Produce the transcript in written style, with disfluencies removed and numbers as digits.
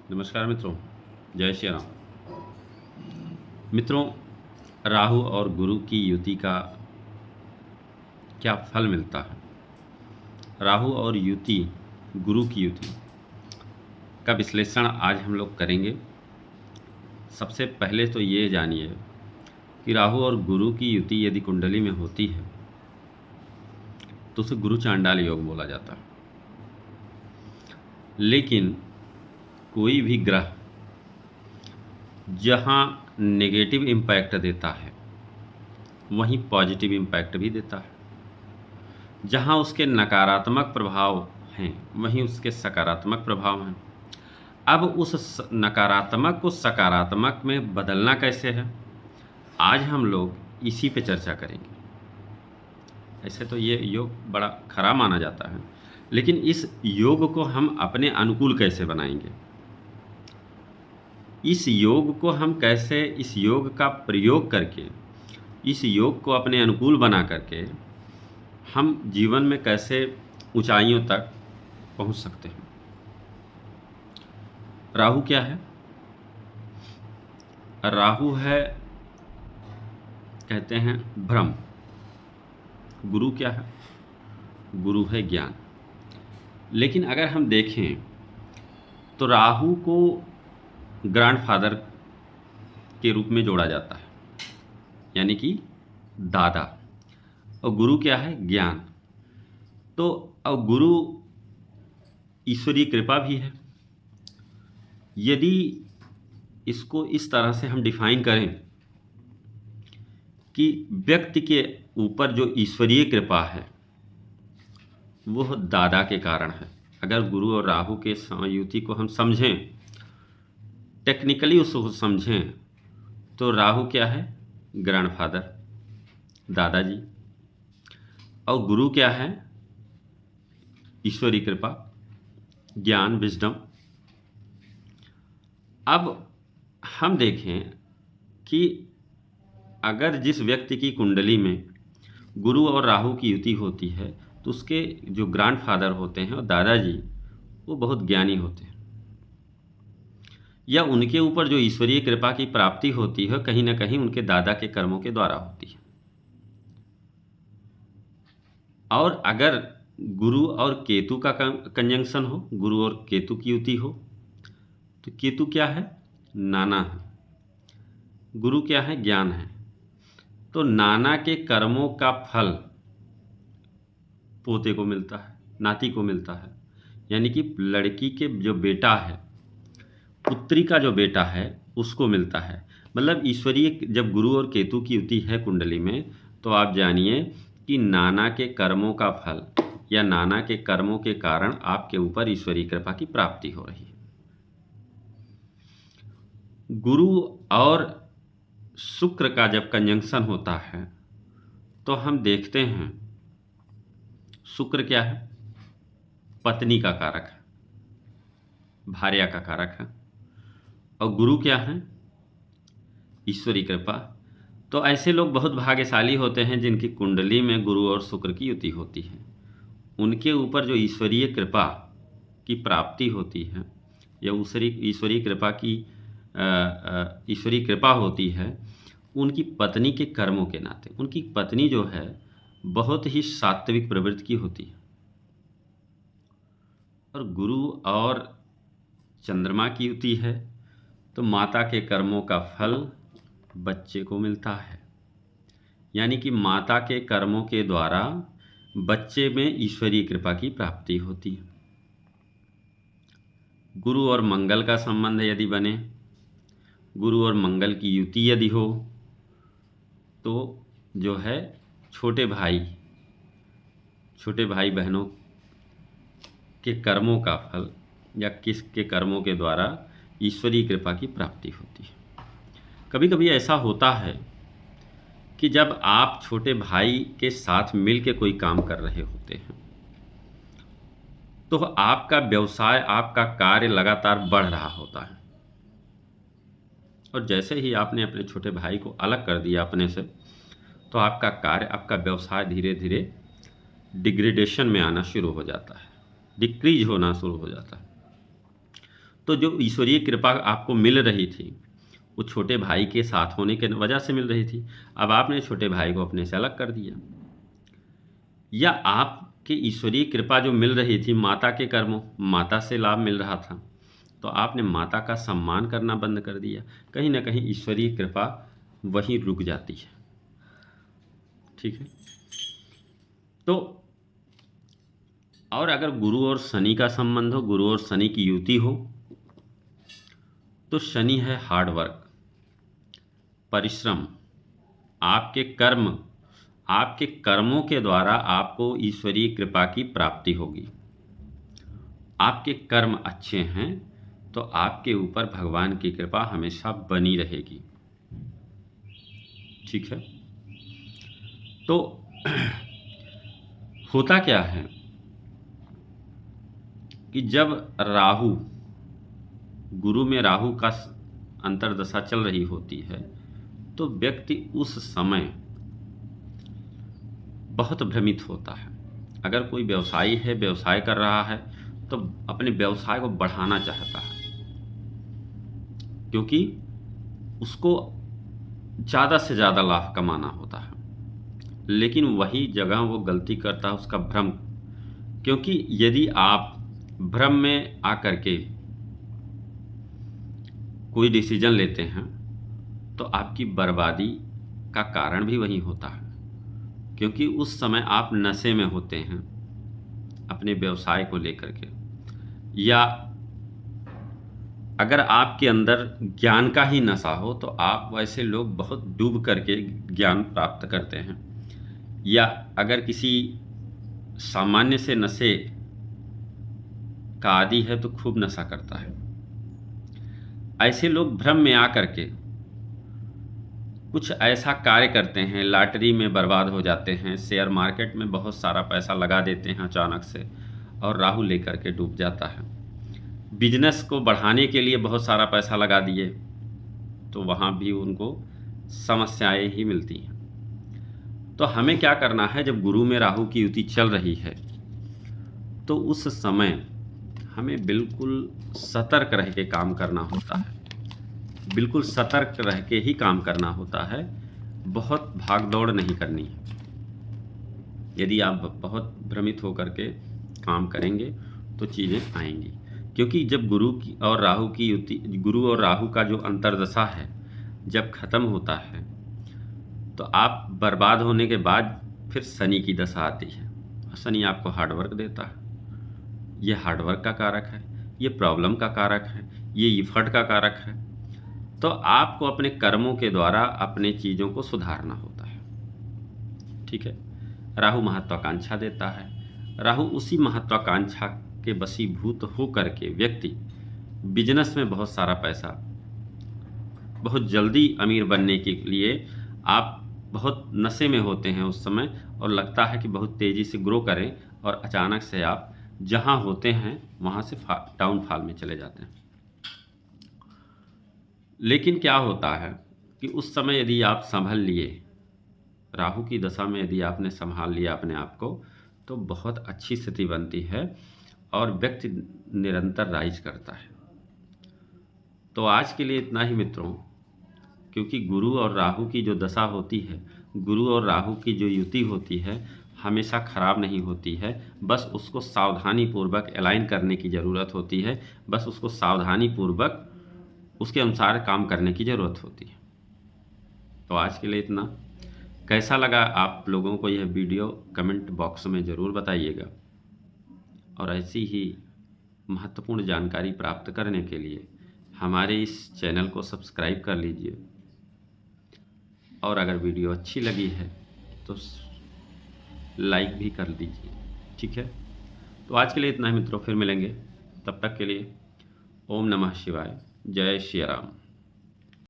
नमस्कार मित्रों, जय श्री राम। मित्रों, राहु और गुरु की युति का क्या फल मिलता है? राहु और युति, गुरु की युति का विश्लेषण आज हम लोग करेंगे। सबसे पहले तो ये जानिए कि राहु और गुरु की युति यदि कुंडली में होती है तो उसे गुरु चांडाल योग बोला जाता है। लेकिन कोई भी ग्रह जहाँ नेगेटिव इम्पैक्ट देता है वहीं पॉजिटिव इम्पैक्ट भी देता है। जहाँ उसके नकारात्मक प्रभाव हैं वहीं उसके सकारात्मक प्रभाव हैं। अब उस नकारात्मक को सकारात्मक में बदलना कैसे है, आज हम लोग इसी पे चर्चा करेंगे। ऐसे तो ये योग बड़ा खराब माना जाता है, लेकिन इस योग को हम अपने अनुकूल कैसे बनाएंगे, इस योग को हम कैसे, इस योग का प्रयोग करके, इस योग को अपने अनुकूल बना करके हम जीवन में कैसे ऊंचाइयों तक पहुंच सकते हैं। राहु क्या है? राहु है, कहते हैं, भ्रम। गुरु क्या है? गुरु है ज्ञान। लेकिन अगर हम देखें तो राहु को ग्रैंडफादर के रूप में जोड़ा जाता है, यानी कि दादा। और गुरु क्या है? ज्ञान। तो अब गुरु ईश्वरीय कृपा भी है। यदि इसको इस तरह से हम डिफाइन करें कि व्यक्ति के ऊपर जो ईश्वरीय कृपा है वह दादा के कारण है। अगर गुरु और राहु के संयुति को हम समझें, टेक्निकली उसको समझें, तो राहु क्या है? ग्रैंडफादर, दादाजी। और गुरु क्या है? ईश्वरीय कृपा, ज्ञान, विजडम। अब हम देखें कि अगर जिस व्यक्ति की कुंडली में गुरु और राहु की युति होती है तो उसके जो ग्रैंडफादर होते हैं और दादाजी, वो बहुत ज्ञानी होते हैं, या उनके ऊपर जो ईश्वरीय कृपा की प्राप्ति होती है कहीं ना कहीं उनके दादा के कर्मों के द्वारा होती है। और अगर गुरु और केतु का कंजंक्शन हो, गुरु और केतु की युति हो, तो केतु क्या है? नाना है। गुरु क्या है? ज्ञान है। तो नाना के कर्मों का फल पोते को मिलता है, नाती को मिलता है। यानी कि लड़की के जो बेटा है, पुत्री का जो बेटा है, उसको मिलता है। मतलब ईश्वरीय, जब गुरु और केतु की युति है कुंडली में, तो आप जानिए कि नाना के कर्मों का फल या नाना के कर्मों के कारण आपके ऊपर ईश्वरीय कृपा की प्राप्ति हो रही है। गुरु और शुक्र का जब कंजंक्शन होता है तो हम देखते हैं शुक्र क्या है? पत्नी का कारक है, भार्या का कारक है। और गुरु क्या है? ईश्वरीय कृपा। तो ऐसे लोग बहुत भाग्यशाली होते हैं जिनकी कुंडली में गुरु और शुक्र की युति होती है। उनके ऊपर जो ईश्वरीय कृपा की प्राप्ति होती है या ईश्वरीय कृपा की ईश्वरीय कृपा होती है, उनकी पत्नी के कर्मों के नाते। उनकी पत्नी जो है बहुत ही सात्विक प्रवृत्ति की होती है। और गुरु और चंद्रमा की युति है तो माता के कर्मों का फल बच्चे को मिलता है। यानी कि माता के कर्मों के द्वारा बच्चे में ईश्वरीय कृपा की प्राप्ति होती है। गुरु और मंगल का संबंध यदि बने, गुरु और मंगल की युति यदि हो, तो जो है छोटे भाई बहनों के कर्मों का फल या किसके कर्मों के द्वारा ईश्वरीय कृपा की प्राप्ति होती है। कभी कभी ऐसा होता है कि जब आप छोटे भाई के साथ मिल के कोई काम कर रहे होते हैं तो आपका व्यवसाय, आपका कार्य लगातार बढ़ रहा होता है, और जैसे ही आपने अपने छोटे भाई को अलग कर दिया अपने से, तो आपका कार्य, आपका व्यवसाय धीरे धीरे डिग्रेडेशन में आना शुरू हो जाता है, डिक्रीज होना शुरू हो जाता है। तो जो ईश्वरीय कृपा आपको मिल रही थी वो छोटे भाई के साथ होने के वजह से मिल रही थी। अब आपने छोटे भाई को अपने से अलग कर दिया, या आपके ईश्वरीय कृपा जो मिल रही थी माता के कर्मों, माता से लाभ मिल रहा था, तो आपने माता का सम्मान करना बंद कर दिया। कहीं ना कहीं ईश्वरीय कृपा वहीं रुक जाती है। ठीक है। तो और अगर गुरु और शनि का संबंध हो, गुरु और शनि की युति हो, तो शनि है हार्ड वर्क, परिश्रम, आपके कर्मों के द्वारा आपको ईश्वरीय कृपा की प्राप्ति होगी। आपके कर्म अच्छे हैं तो आपके ऊपर भगवान की कृपा हमेशा बनी रहेगी। ठीक है। तो होता क्या है कि जब राहु, गुरु में राहु का अंतर्दशा चल रही होती है, तो व्यक्ति उस समय बहुत भ्रमित होता है। अगर कोई व्यवसायी है, व्यवसाय कर रहा है, तो अपने व्यवसाय को बढ़ाना चाहता है, क्योंकि उसको ज़्यादा से ज़्यादा लाभ कमाना होता है। लेकिन वही जगह वो गलती करता है, उसका भ्रम। क्योंकि यदि आप भ्रम में आकर के कोई डिसीजन लेते हैं तो आपकी बर्बादी का कारण भी वही होता है, क्योंकि उस समय आप नशे में होते हैं अपने व्यवसाय को लेकर के, या अगर आपके अंदर ज्ञान का ही नशा हो तो आप वैसे लोग बहुत डूब करके ज्ञान प्राप्त करते हैं, या अगर किसी सामान्य से नशे का आदी है तो खूब नशा करता है। ऐसे लोग भ्रम में आकर के कुछ ऐसा कार्य करते हैं, लॉटरी में बर्बाद हो जाते हैं, शेयर मार्केट में बहुत सारा पैसा लगा देते हैं अचानक से, और राहु लेकर के डूब जाता है। बिजनेस को बढ़ाने के लिए बहुत सारा पैसा लगा दिए तो वहाँ भी उनको समस्याएं ही मिलती हैं। तो हमें क्या करना है, जब गुरु में राहु की युति चल रही है तो उस समय हमें बिल्कुल सतर्क रह के काम करना होता है, बिल्कुल सतर्क रह के ही काम करना होता है, बहुत भाग दौड़ नहीं करनी है। यदि आप बहुत भ्रमित होकर के काम करेंगे तो चीज़ें आएंगी, क्योंकि जब गुरु की और राहु की युति, गुरु और राहु का जो अंतर्दशा है जब ख़त्म होता है तो आप बर्बाद होने के बाद फिर शनि की दशा आती है, और शनि आपको हार्डवर्क देता है। ये हार्डवर्क का कारक है, ये प्रॉब्लम का कारक है, ये इफर्ट का कारक है। तो आपको अपने कर्मों के द्वारा अपने चीज़ों को सुधारना होता है। ठीक है। राहु महत्वाकांक्षा देता है। राहु उसी महत्वाकांक्षा के वशीभूत हो करके व्यक्ति बिजनेस में बहुत सारा पैसा, बहुत जल्दी अमीर बनने के लिए आप बहुत नशे में होते हैं उस समय, और लगता है कि बहुत तेज़ी से ग्रो करें, और अचानक से आप जहां होते हैं वहां से डाउनफॉल में चले जाते हैं। लेकिन क्या होता है कि उस समय यदि आप संभल लिए, राहु की दशा में यदि आपने संभाल लिया अपने आप को, तो बहुत अच्छी स्थिति बनती है और व्यक्ति निरंतर राइज करता है। तो आज के लिए इतना ही मित्रों, क्योंकि गुरु और राहु की जो दशा होती है, गुरु और राहु की जो युति होती है, हमेशा खराब नहीं होती है। बस उसको सावधानी पूर्वक अलाइन करने की ज़रूरत होती है, बस उसको सावधानी पूर्वक उसके अनुसार काम करने की ज़रूरत होती है। तो आज के लिए इतना। कैसा लगा आप लोगों को यह वीडियो कमेंट बॉक्स में ज़रूर बताइएगा, और ऐसी ही महत्वपूर्ण जानकारी प्राप्त करने के लिए हमारे इस चैनल को सब्सक्राइब कर लीजिए, और अगर वीडियो अच्छी लगी है तो लाइक भी कर दीजिए। ठीक है। तो आज के लिए इतना ही मित्रों, फिर मिलेंगे, तब तक के लिए ओम नमः शिवाय, जय श्री राम।